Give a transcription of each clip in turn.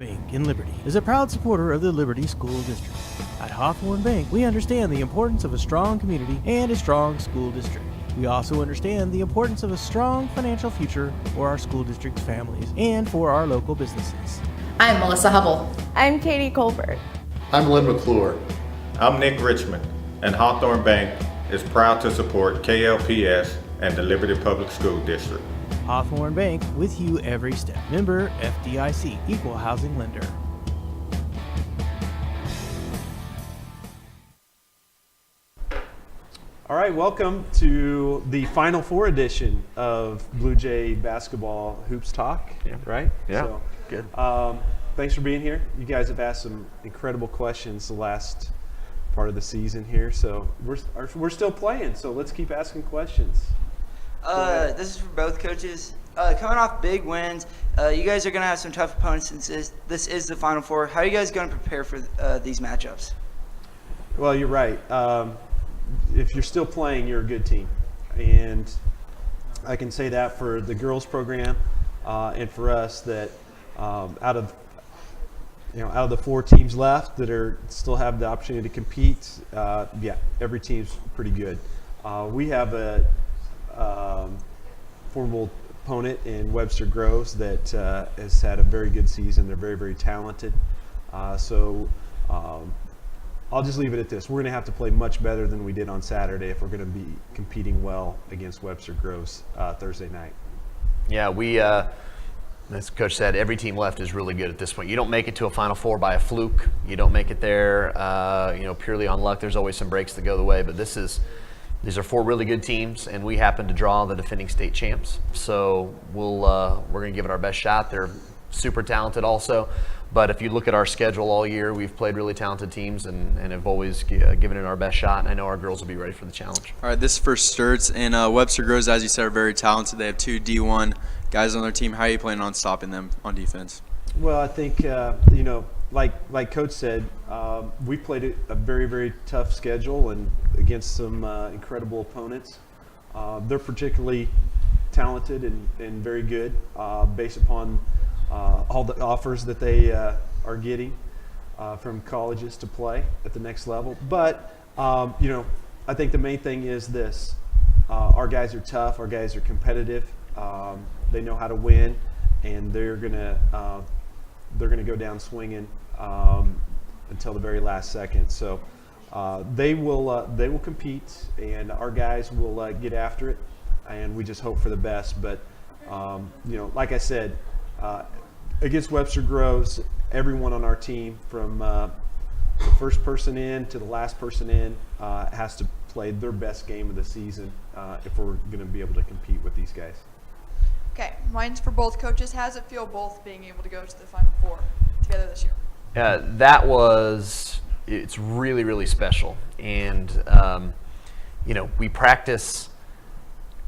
Bank in Liberty is a proud supporter of the Liberty School District. At Hawthorne Bank, we understand the importance of a strong community and a strong school district. We also understand the importance of a strong financial future for our school district's families and for our local businesses. I'm Melissa Hubble. I'm Katie Colbert. I'm Lynn McClure. I'm Nick Richmond, and Hawthorne Bank is proud to support KLPS and the Liberty Public School District. Hawthorne Bank, with you every step. Member FDIC, Equal Housing Lender. All right, welcome to the Final Four edition of Blue Jay Basketball Hoops Talk, right? Yeah, so, good. Thanks for being here. You guys have asked some incredible questions the last part of the season here, so we're still playing, so let's keep asking questions. This is for both coaches. Coming off big wins, you guys are going to have some tough opponents since this is the Final Four. How are you guys going to prepare for these matchups? Well, you're right. If you're still playing, you're a good team. And I can say that for the girls program and for us that out of the 4 teams left that still have the opportunity to compete, every team's pretty good. We have a formidable opponent in Webster Groves that has had a very good season. They're very, very talented. I'll just leave it at this. We're going to have to play much better than we did on Saturday if we're going to be competing well against Webster Groves Thursday night. Yeah, we, as Coach said, every team left is really good at this point. You don't make it to a Final Four by a fluke. You don't make it there, purely on luck. There's always some breaks that go the way, but these are 4 really good teams, and we happen to draw the defending state champs. So we're going to give it our best shot. They're super talented also. But if you look at our schedule all year, we've played really talented teams and have always given it our best shot. And I know our girls will be ready for the challenge. All right, this is for Sturts. And Webster Groves, as you said, are very talented. They have 2 D1 guys on their team. How are you planning on stopping them on defense? Well, I think, like Coach said, we've played a very, very tough schedule and against some incredible opponents. They're particularly talented and very good based upon all the offers that they are getting from colleges to play at the next level. But, I think the main thing is this. Our guys are tough. Our guys are competitive. They know how to win, and they're gonna go down swinging until the very last second. So they will compete, and our guys will get after it, and we just hope for the best. But like I said, against Webster Groves, everyone on our team, from the first person in to the last person in, has to play their best game of the season if we're going to be able to compete with these guys. Okay, mine's for both coaches. How does it feel both being able to go to the Final Four together this year? It's really, really special. And, we practice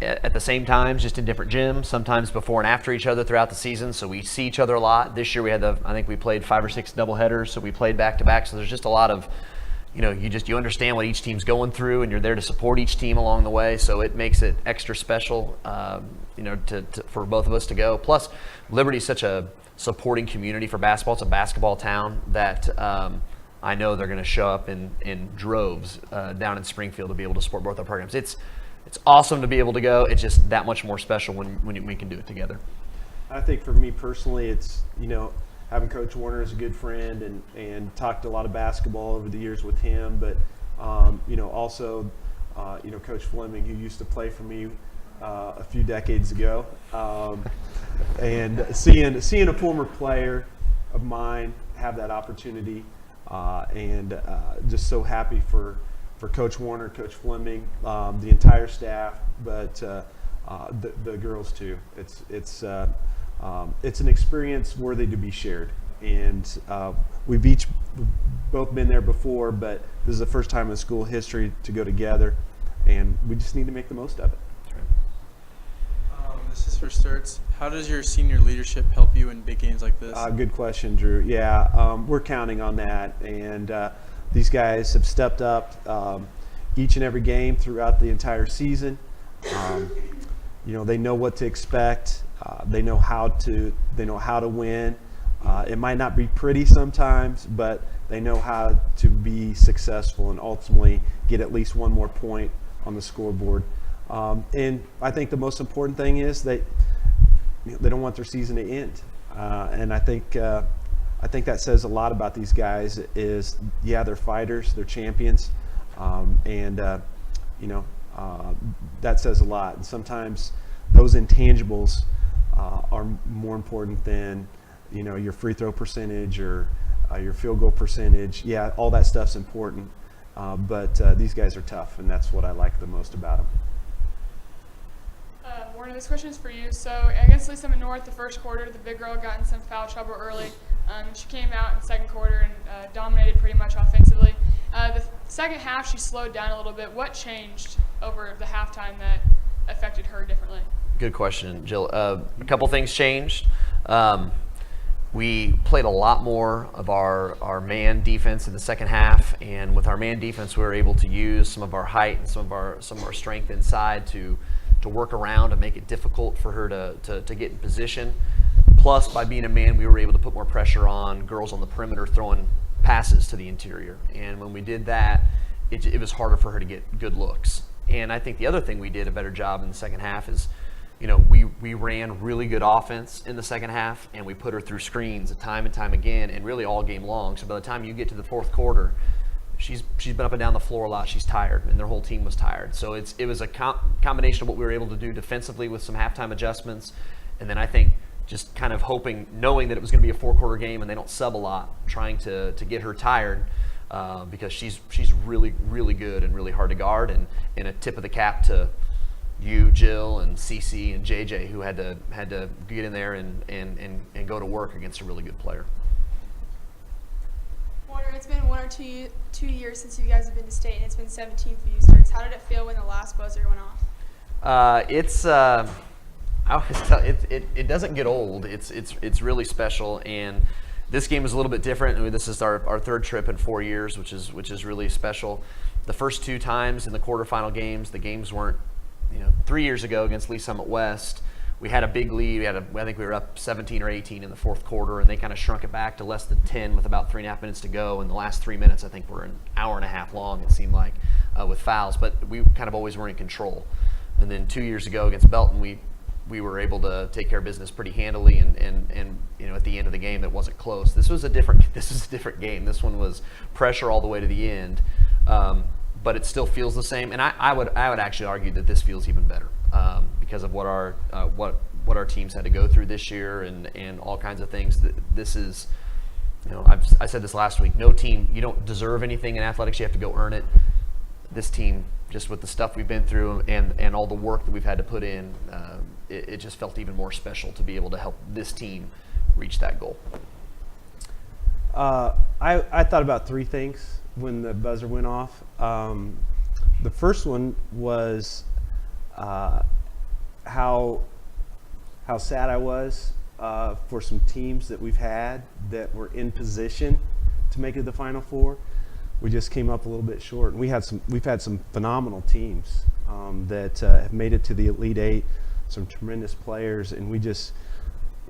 at the same times, just in different gyms, sometimes before and after each other throughout the season. So we see each other a lot. This year I think we played 5 or 6 doubleheaders, so we played back to back. So there's just a lot of, you understand what each team's going through, and you're there to support each team along the way. So it makes it extra special, for both of us to go. Plus, Liberty's such a supporting community for basketball. It's a basketball town that I know they're going to show up in droves down in Springfield to be able to support both our programs. It's awesome to be able to go. It's just that much more special when we can do it together. I think for me personally, it's, having Coach Warner as a good friend and talked a lot of basketball over the years with him, but, also, Coach Fleming, who used to play for me a few decades ago, and seeing a former player of mine have that opportunity, and just so happy for Coach Warner, Coach Fleming, the entire staff, but the girls too. It's an experience worthy to be shared, and we've both been there before, but this is the first time in school history to go together, and we just need to make the most of it. This is for Sturts. How does your senior leadership help you in big games like this? Good question, Drew. Yeah, we're counting on that, and these guys have stepped up each and every game throughout the entire season. They know what to expect. They know how to win. It might not be pretty sometimes, but they know how to be successful and ultimately get at least one more point on the scoreboard. And I think the most important thing is they don't want their season to end. And I think that says a lot about these guys. Is they're fighters, they're champions, and that says a lot. And sometimes those intangibles are more important than your free throw percentage or your field goal percentage. Yeah, all that stuff's important, but these guys are tough, and that's what I like the most about them. Warner, this question is for you. So against Lee Summit North, the first quarter, the big girl got in some foul trouble early. She came out in the second quarter and dominated pretty much offensively. The second half, she slowed down a little bit. What changed over the halftime that affected her differently? Good question, Jill. A couple things changed. We played a lot more of our man defense in the second half, and with our man defense, we were able to use some of our height and some of our strength inside to work around and make it difficult for her to get in position. Plus, by being a man, we were able to put more pressure on girls on the perimeter throwing passes to the interior. And when we did that, it was harder for her to get good looks. And I think the other thing we did a better job in the second half is, we ran really good offense in the second half, and we put her through screens time and time again, and really all game long. So by the time you get to the fourth quarter, she's been up and down the floor a lot. She's tired, and their whole team was tired. So it was a combination of what we were able to do defensively with some halftime adjustments, and then I think just kind of knowing that it was going to be a four-quarter game and they don't sub a lot, trying to get her tired because she's really, really good and really hard to guard, and a tip of the cap to you, Jill, and Cece and JJ, who had to get in there and go to work against a really good player. Warner, it's been 1 or 2 years since you guys have been to state, and it's been 17 for you starts. How did it feel when the last buzzer went off? I always tell it doesn't get old. It's really special, and this game is a little bit different. I mean, this is our third trip in 4 years, which is really special. The first two times in the quarterfinal games, the games weren't. 3 years ago against Lee Summit West, we had a big lead. I think we were up 17 or 18 in the fourth quarter, and they kind of shrunk it back to less than 10 with about 3.5 minutes to go. And the last 3 minutes, I think, were an hour and a half long, it seemed like, with fouls. But we kind of always were in control. And then 2 years ago against Belton, we were able to take care of business pretty handily, and at the end of the game, that wasn't close. This was a different game. This one was pressure all the way to the end. But it still feels the same, and I would actually argue that this feels even better because of what our teams had to go through this year and all kinds of things. This is, I said this last week. No team, you don't deserve anything in athletics. You have to go earn it. This team, just with the stuff we've been through and all the work that we've had to put in, it just felt even more special to be able to help this team reach that goal. I thought about three things when the buzzer went off. The first one was how sad I was for some teams that we've had that were in position to make it to the Final Four. We just came up a little bit short, and we've had some phenomenal teams that have made it to the Elite Eight, some tremendous players, and we just,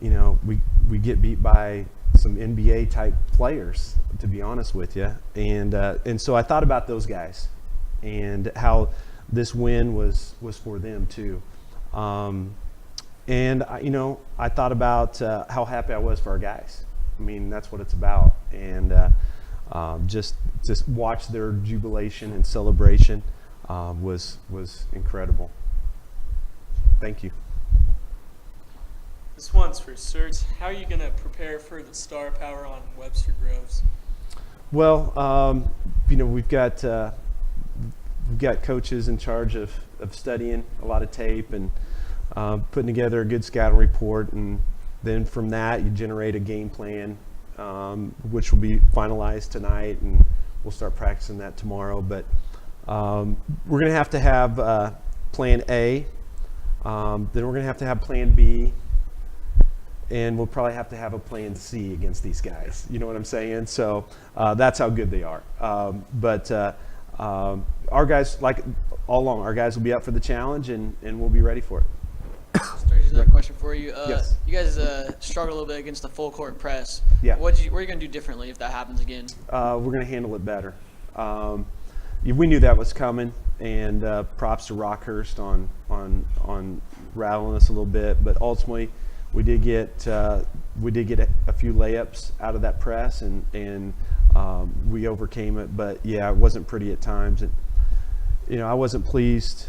we get beat by some NBA type players, to be honest with you, and so I thought about those guys and how this win was for them too, and I thought about how happy I was for our guys. I mean, that's what it's about, and just watch their jubilation and celebration was incredible. Thank you. This one's for Serts. How are you going to prepare for the star power on Webster Groves? Well, we've got coaches in charge of studying a lot of tape and putting together a good scouting report, and then from that you generate a game plan, which will be finalized tonight, and we'll start practicing that tomorrow. But we're going to have plan A, then we're going to have plan B, and we'll probably have to have a plan C against these guys. You know what I'm saying? So that's how good they are. But our guys, like all along, our guys will be up for the challenge, and we'll be ready for it. Sturgis, answer that question for you. Yes. You guys struggle a little bit against the full court press. Yeah. What are you going to do differently if that happens again? We're going to handle it better. We knew that was coming, and props to Rockhurst on rattling us a little bit. But ultimately, we did get a few layups out of that press, and we overcame it. But yeah, it wasn't pretty at times. And, I wasn't pleased.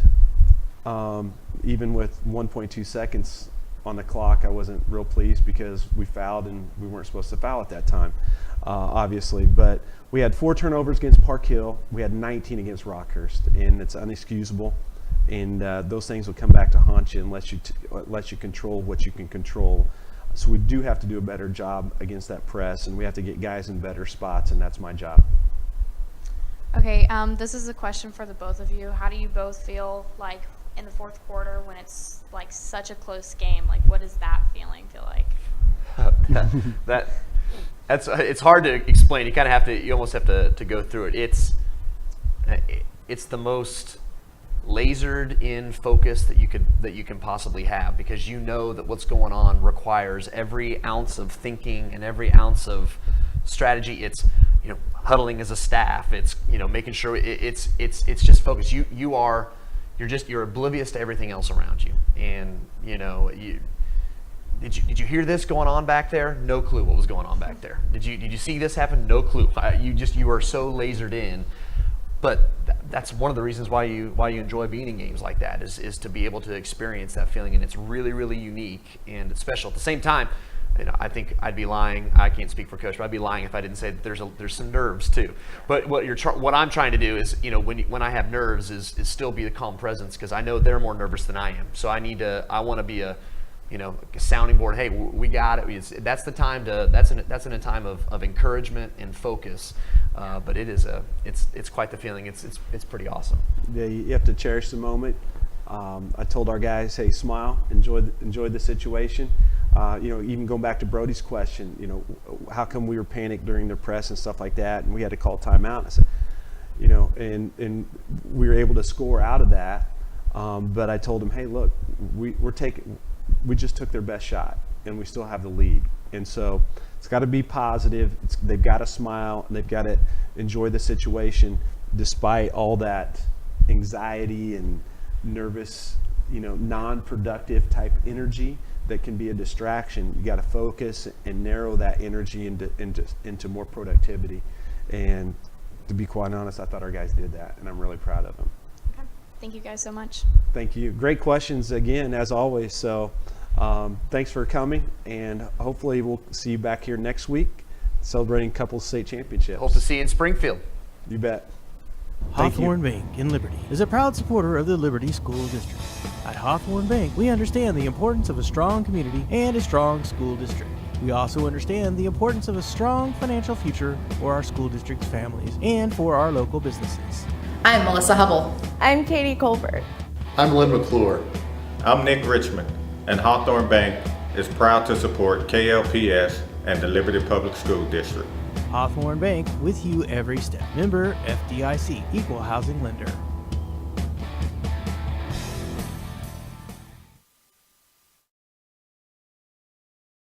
Even with 1.2 seconds on the clock, I wasn't real pleased because we fouled and we weren't supposed to foul at that time, obviously. But we had 4 turnovers against Park Hill. We had 19 against Rockhurst, and it's unexcusable. And those things will come back to haunt you unless you control what you can control. So we do have to do a better job against that press, and we have to get guys in better spots, and that's my job. Okay, this is a question for the both of you. How do you both feel like in the fourth quarter when it's like such a close game? Like, what does that feeling feel like? It's hard to explain. You almost have to go through it. It's the most lasered in focus that you can possibly have, because you know that what's going on requires every ounce of thinking and every ounce of strategy. It's huddling as a staff. It's making sure it's just focus. You're oblivious to everything else around you. And did you hear this going on back there? No clue what was going on back there. Did you see this happen? No clue. You are so lasered in. But that's one of the reasons why you enjoy being in games like that is to be able to experience that feeling, and it's really, really unique and it's special. At the same time, I think I'd be lying. I can't speak for Coach, but I'd be lying if I didn't say that there's some nerves too. But what I'm trying to do is, when I have nerves, is still be the calm presence, because I know they're more nervous than I am. So I want to be a sounding board. Hey, we got it. That's the time that's in a time of encouragement and focus. But it's quite the feeling. It's pretty awesome. Yeah, you have to cherish the moment. I told our guys, hey, smile, enjoy the situation. Even going back to Brody's question, how come we were panicked during the press and stuff like that, and we had to call timeout? I said, and we were able to score out of that. But I told them, hey, look, we just took their best shot, and we still have the lead. And so it's got to be positive. They've got to smile, and they've got to enjoy the situation despite all that anxiety and nervous, non-productive type energy that can be a distraction. You got to focus and narrow that energy into more productivity. And to be quite honest, I thought our guys did that, and I'm really proud of them. Okay. Thank you guys so much. Thank you. Great questions again, as always. So thanks for coming, and hopefully we'll see you back here next week celebrating couples state championships. Hope to see you in Springfield. You bet. Hawthorne Bank in Liberty is a proud supporter of the Liberty School District. At Hawthorne Bank, we understand the importance of a strong community and a strong school district. We also understand the importance of a strong financial future for our school district's families and for our local businesses. I'm Melissa Hubble. I'm Katie Colbert. I'm Lynn McClure. I'm Nick Richmond, and Hawthorne Bank is proud to support KLPS and the Liberty Public School District. Hawthorne Bank, with you every step. Member FDIC, Equal Housing Lender.